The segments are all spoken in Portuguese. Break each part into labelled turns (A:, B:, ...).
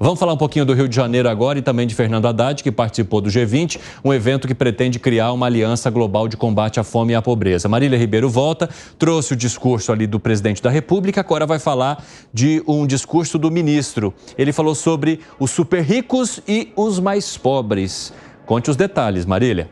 A: Vamos falar um pouquinho do Rio de Janeiro agora e também de Fernando Haddad, que participou do G20, um evento que pretende criar uma aliança global de combate à fome e à pobreza. Marília Ribeiro volta, trouxe o discurso ali do presidente da República, agora vai falar de um discurso do ministro. Ele falou sobre os super ricos e os mais pobres. Conte os detalhes, Marília.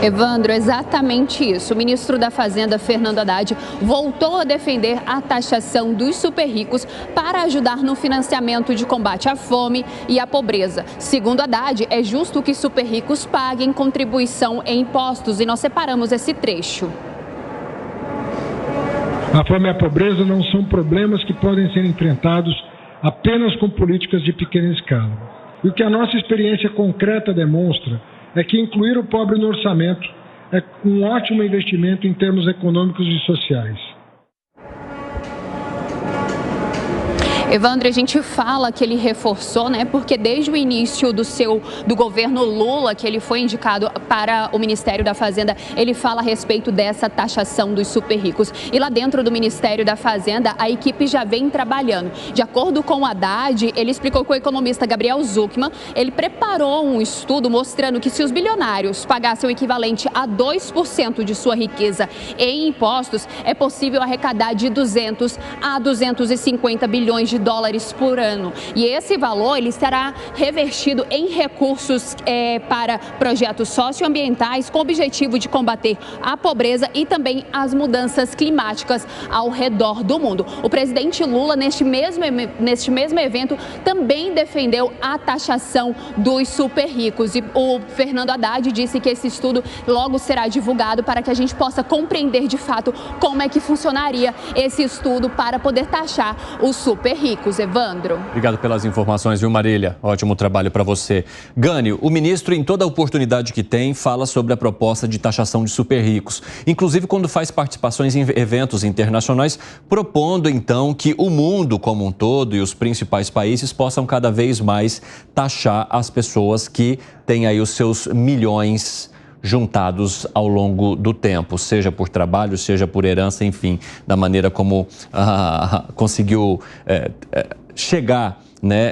B: Evandro, exatamente isso. O ministro da Fazenda, Fernando Haddad, voltou a defender a taxação dos super ricos para ajudar no financiamento de combate à fome e à pobreza. Segundo Haddad, é justo que super ricos paguem contribuição em impostos e nós separamos esse trecho.
C: A fome e a pobreza não são problemas que podem ser enfrentados apenas com políticas de pequena escala. E o que a nossa experiência concreta demonstra é que incluir o pobre no orçamento é um ótimo investimento em termos econômicos e sociais.
B: Evandro, a gente fala que ele reforçou, porque desde o início do governo Lula, que ele foi indicado para o Ministério da Fazenda, ele fala a respeito dessa taxação dos super ricos. E lá dentro do Ministério da Fazenda, a equipe já vem trabalhando. De acordo com o Haddad, ele explicou que o economista Gabriel Zucman, ele preparou um estudo mostrando que se os bilionários pagassem o equivalente a 2% de sua riqueza em impostos, é possível arrecadar de 200 a 250 bilhões de dólares por ano. E esse valor ele será revertido em recursos para projetos socioambientais com o objetivo de combater a pobreza e também as mudanças climáticas ao redor do mundo. O presidente Lula, neste mesmo evento, também defendeu a taxação dos super ricos. E o Fernando Haddad disse que esse estudo logo será divulgado para que a gente possa compreender de fato como é que funcionaria esse estudo para poder taxar os super ricos. Evandro.
A: Obrigado pelas informações, viu, Marília? Ótimo trabalho para você. Gânio, o ministro, em toda a oportunidade que tem, fala sobre a proposta de taxação de super ricos. Inclusive, quando faz participações em eventos internacionais, propondo, então, que o mundo como um todo e os principais países possam cada vez mais taxar as pessoas que têm aí os seus milhões juntados ao longo do tempo, seja por trabalho, seja por herança, enfim, da maneira como conseguiu chegar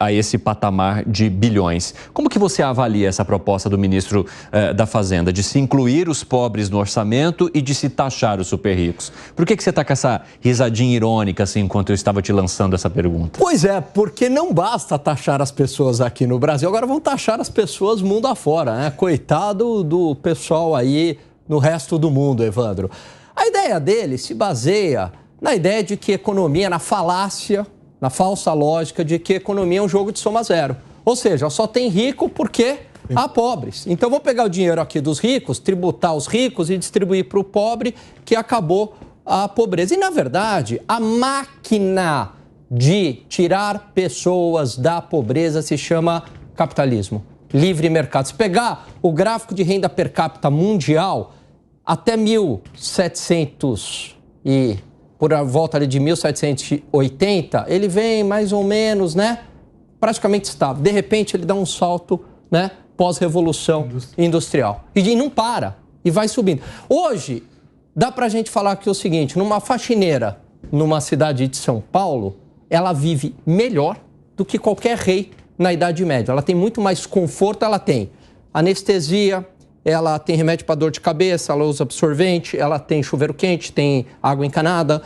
A: a esse patamar de bilhões. Como que você avalia essa proposta do ministro da Fazenda, de se incluir os pobres no orçamento e de se taxar os super ricos? Por que você está com essa risadinha irônica, assim, enquanto eu estava te lançando essa pergunta?
D: Pois é, porque não basta taxar as pessoas aqui no Brasil, agora vão taxar as pessoas mundo afora, né? Coitado do pessoal aí no resto do mundo, Evandro. A ideia dele se baseia na ideia de que economia, na falácia, na falsa lógica de que economia é um jogo de soma zero. Ou seja, só tem rico porque há pobres. Então, vou pegar o dinheiro aqui dos ricos, tributar os ricos e distribuir para o pobre, que acabou a pobreza. E, na verdade, a máquina de tirar pessoas da pobreza se chama capitalismo, livre mercado. Se pegar o gráfico de renda per capita mundial, até 1700 por volta ali de 1780, ele vem mais ou menos, praticamente estável. De repente, ele dá um salto, pós-revolução industrial. E não para, e vai subindo. Hoje, dá pra gente falar aqui o seguinte, numa faxineira, numa cidade de São Paulo, ela vive melhor do que qualquer rei na Idade Média. Ela tem muito mais conforto, ela tem anestesia, ela tem remédio para dor de cabeça, ela usa absorvente, ela tem chuveiro quente, tem água encanada,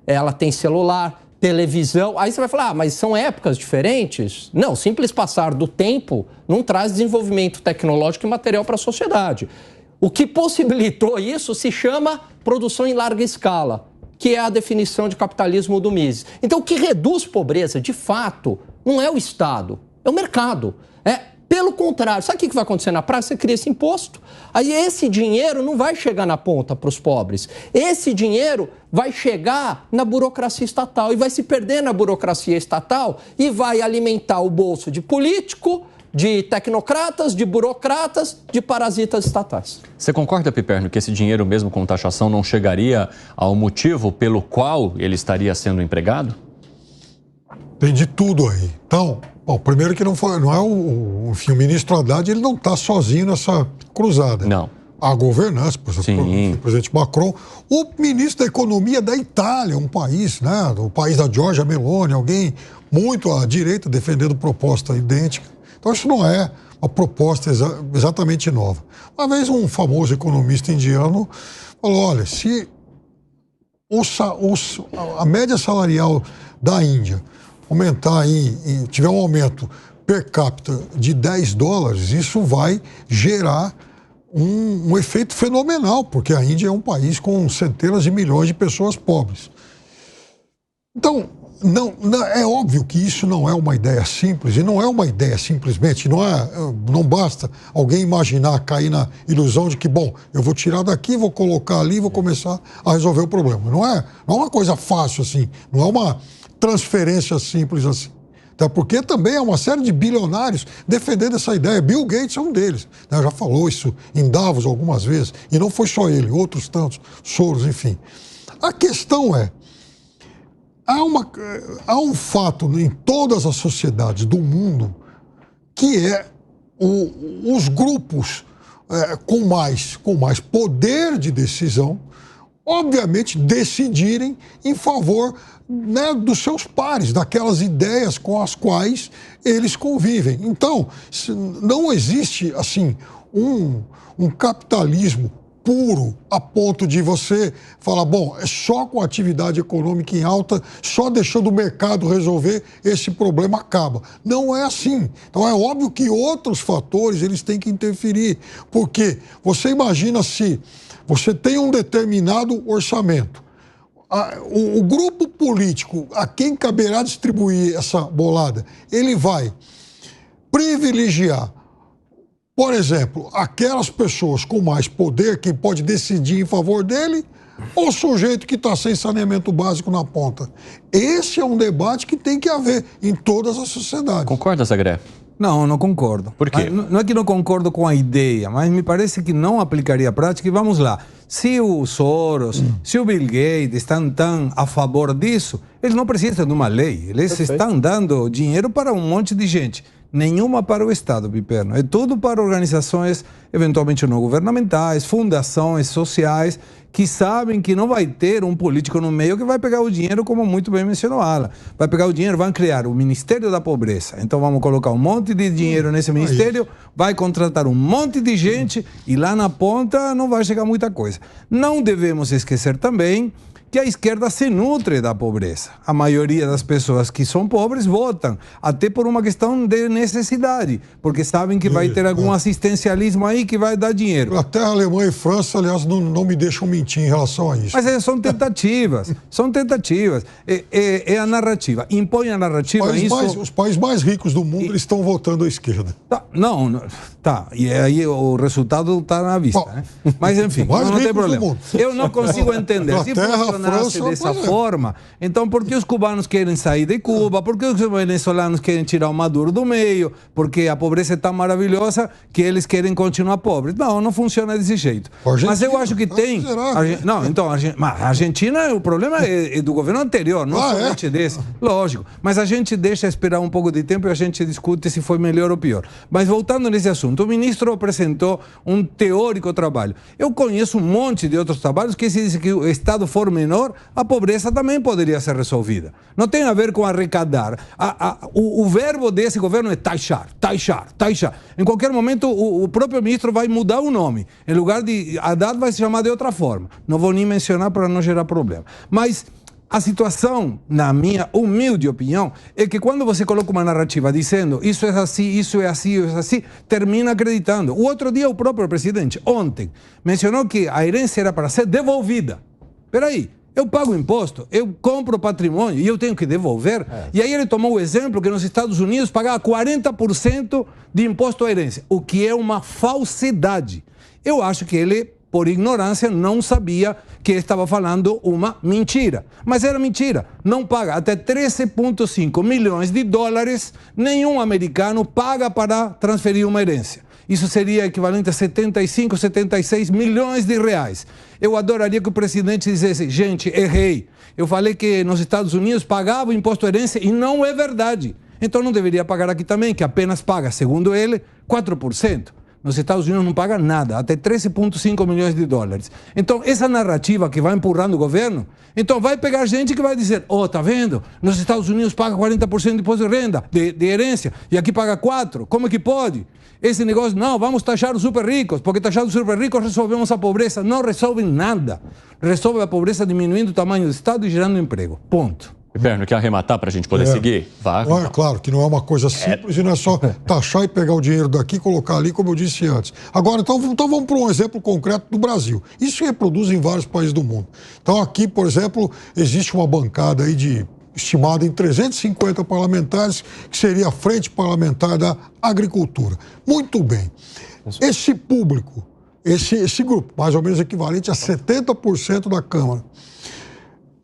D: ela tem celular, televisão. Aí você vai falar, mas são épocas diferentes? Não, simples passar do tempo não traz desenvolvimento tecnológico e material para a sociedade. O que possibilitou isso se chama produção em larga escala, que é a definição de capitalismo do Mises. Então, o que reduz pobreza, de fato, não é o Estado, é o mercado. Pelo contrário, sabe o que vai acontecer na prática? Você cria esse imposto, aí esse dinheiro não vai chegar na ponta para os pobres. Esse dinheiro vai chegar na burocracia estatal e vai se perder na burocracia estatal e vai alimentar o bolso de político, de tecnocratas, de burocratas, de parasitas estatais.
A: Você concorda, Piperno, que esse dinheiro, mesmo com taxação, não chegaria ao motivo pelo qual ele estaria sendo empregado?
E: Tem de tudo aí. Então, primeiro que não é o ministro Haddad, ele não está sozinho nessa cruzada.
A: Não.
E: a governança, por exemplo, o presidente Macron, o ministro da Economia da Itália, um país, né, o país da Giorgia Meloni, alguém muito à direita defendendo proposta idêntica. Então, isso não é uma proposta exatamente nova. Uma vez um famoso economista indiano falou, olha, se a média salarial da Índia aumentar e tiver um aumento per capita de $10, isso vai gerar um efeito fenomenal, porque a Índia é um país com centenas de milhões de pessoas pobres. Então, é óbvio que isso não é uma ideia simples, e não é uma ideia simplesmente, não basta alguém imaginar, cair na ilusão de que, bom, eu vou tirar daqui, vou colocar ali, vou começar a resolver o problema. Não é uma coisa fácil assim, não é uma transferência simples assim. Até porque também há uma série de bilionários defendendo essa ideia. Bill Gates é um deles, né? Já falou isso em Davos algumas vezes, e não foi só ele, outros tantos, Soros, enfim. A questão é, há um fato em todas as sociedades do mundo que é os grupos com mais poder de decisão, obviamente, decidirem em favor, né, dos seus pares, daquelas ideias com as quais eles convivem. Então, não existe, assim, um capitalismo puro a ponto de você falar, bom, é só com atividade econômica em alta, só deixando o mercado resolver, esse problema acaba. Não é assim. Então é óbvio que outros fatores eles têm que interferir, porque você imagina se você tem um determinado orçamento, o grupo político a quem caberá distribuir essa bolada, ele vai privilegiar, por exemplo, aquelas pessoas com mais poder, quem pode decidir em favor dele, ou o sujeito que está sem saneamento básico na ponta. Esse é um debate que tem que haver em todas as sociedades.
A: Concorda, Zagré?
F: Não concordo.
A: Por quê?
F: Não é que não concordo com a ideia, mas me parece que não aplicaria a prática. E vamos lá, se o Soros, se o Bill Gates estão tão a favor disso, eles não precisam de uma lei. Eles estão dando dinheiro para um monte de gente. Nenhuma para o Estado, Piperno. É tudo para organizações, eventualmente não governamentais, fundações sociais, que sabem que não vai ter um político no meio que vai pegar o dinheiro, como muito bem mencionou Alan. Vai pegar o dinheiro, vai criar o Ministério da Pobreza. Então vamos colocar um monte de dinheiro nesse ministério, vai contratar um monte de gente e lá na ponta não vai chegar muita coisa. Não devemos esquecer também que a esquerda se nutre da pobreza. A maioria das pessoas que são pobres votam, até por uma questão de necessidade, porque sabem que vai ter algum assistencialismo aí que vai dar dinheiro.
E: Inglaterra, Alemanha e França, aliás, não me deixam mentir em relação a isso.
F: Mas são tentativas, são tentativas. É a narrativa. Impõe a narrativa.
E: Os países mais ricos do mundo eles estão votando à esquerda.
F: Tá. E aí o resultado está na vista. Né? Mas enfim, não tem problema. Eu não consigo entender. Se nasce dessa forma, então por que os cubanos querem sair de Cuba? Por que os venezuelanos querem tirar o Maduro do meio? Porque a pobreza é tão maravilhosa que eles querem continuar pobres. Não funciona desse jeito. Mas eu acho que tem... a Argentina, o problema é do governo anterior, não somente desse. Lógico, mas a gente deixa esperar um pouco de tempo e a gente discute se foi melhor ou pior. Mas voltando nesse assunto, o ministro apresentou um teórico trabalho. Eu conheço um monte de outros trabalhos que se diz que o Estado for menor, a pobreza também poderia ser resolvida. Não tem a ver com arrecadar. O verbo desse governo é taxar. Em qualquer momento, o próprio ministro vai mudar o nome. Em lugar de Haddad, vai se chamar de outra forma. Não vou nem mencionar para não gerar problema. Mas a situação, na minha humilde opinião, é que quando você coloca uma narrativa dizendo isso é assim, isso é assim, isso é assim, termina acreditando. O outro dia, o próprio presidente, ontem, mencionou que a herança era para ser devolvida. Peraí, eu pago imposto, eu compro patrimônio e eu tenho que devolver. E aí ele tomou o exemplo que nos Estados Unidos pagava 40% de imposto à herança, o que é uma falsidade. Eu acho que ele, por ignorância, não sabia que ele estava falando uma mentira. Mas era mentira. Não paga. Até 13,5 milhões de dólares, nenhum americano paga para transferir uma herança. Isso seria equivalente a 75, 76 milhões de reais. Eu adoraria que o presidente dissesse, gente, errei. Eu falei que nos Estados Unidos pagava o imposto à herança e não é verdade. Então não deveria pagar aqui também, que apenas paga, segundo ele, 4%. Nos Estados Unidos não paga nada, até 13,5 milhões de dólares. Então, essa narrativa que vai empurrando o governo, então vai pegar gente que vai dizer, tá vendo? Nos Estados Unidos paga 40% de imposto de renda, de herência, e aqui paga 4%. Como é que pode? Esse negócio, não, vamos taxar os super ricos, porque taxar os super ricos resolvemos a pobreza. Não resolve nada. Resolve a pobreza diminuindo o tamanho do Estado e gerando emprego. Ponto.
A: Piperno, quer arrematar para a gente poder seguir? Vá.
E: Claro que não é uma coisa simples e não é só taxar e pegar o dinheiro daqui e colocar ali, como eu disse antes. Agora, então vamos para um exemplo concreto do Brasil. Isso se reproduz em vários países do mundo. Então aqui, por exemplo, existe uma bancada aí estimada em 350 parlamentares, que seria a Frente Parlamentar da Agricultura. Muito bem. Esse público, esse grupo, mais ou menos equivalente a 70% da Câmara,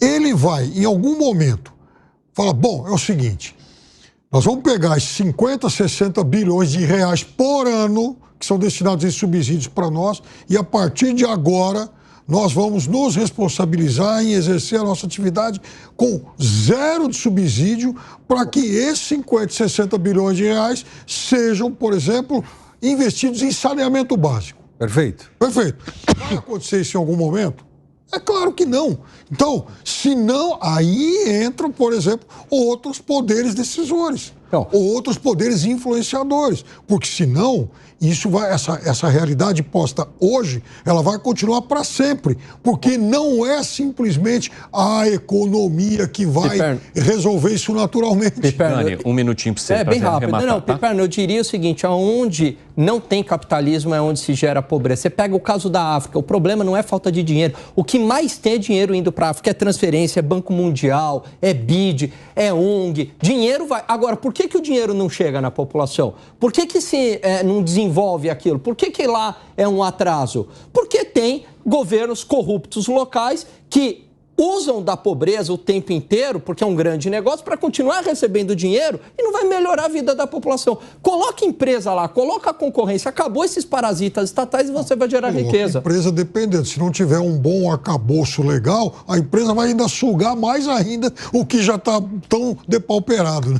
E: ele vai, em algum momento, falar, bom, é o seguinte, nós vamos pegar esses 50, 60 bilhões de reais por ano, que são destinados em subsídios para nós, e a partir de agora, nós vamos nos responsabilizar em exercer a nossa atividade com 0 de subsídio para que esses 50, 60 bilhões de reais sejam, por exemplo, investidos em saneamento básico.
F: Perfeito.
E: Perfeito. Vai acontecer isso em algum momento? É claro que não. Então, se não, aí entram, por exemplo, outros poderes decisores, outros poderes influenciadores, porque senão isso vai, essa realidade posta hoje, ela vai continuar para sempre, porque não é simplesmente a economia que vai resolver isso naturalmente.
A: Piperno, um minutinho para você.
D: É bem rápido. Piperno, eu diria o seguinte, aonde não tem capitalismo é onde se gera pobreza. Você pega o caso da África, o problema não é falta de dinheiro. O que mais tem é dinheiro indo para a África, é transferência, é Banco Mundial, é BID, é ONG. Dinheiro vai... Agora, por que o dinheiro não chega na população? Por que se não desenvolve aquilo? Por que lá é um atraso? Porque tem governos corruptos locais que usam da pobreza o tempo inteiro, porque é um grande negócio, para continuar recebendo dinheiro e não vai melhorar a vida da população. Coloca empresa lá, coloca a concorrência, acabou esses parasitas estatais e você vai gerar riqueza.
E: A empresa, dependendo, se não tiver um bom arcabouço legal, a empresa vai ainda sugar mais ainda o que já está tão depauperado, né?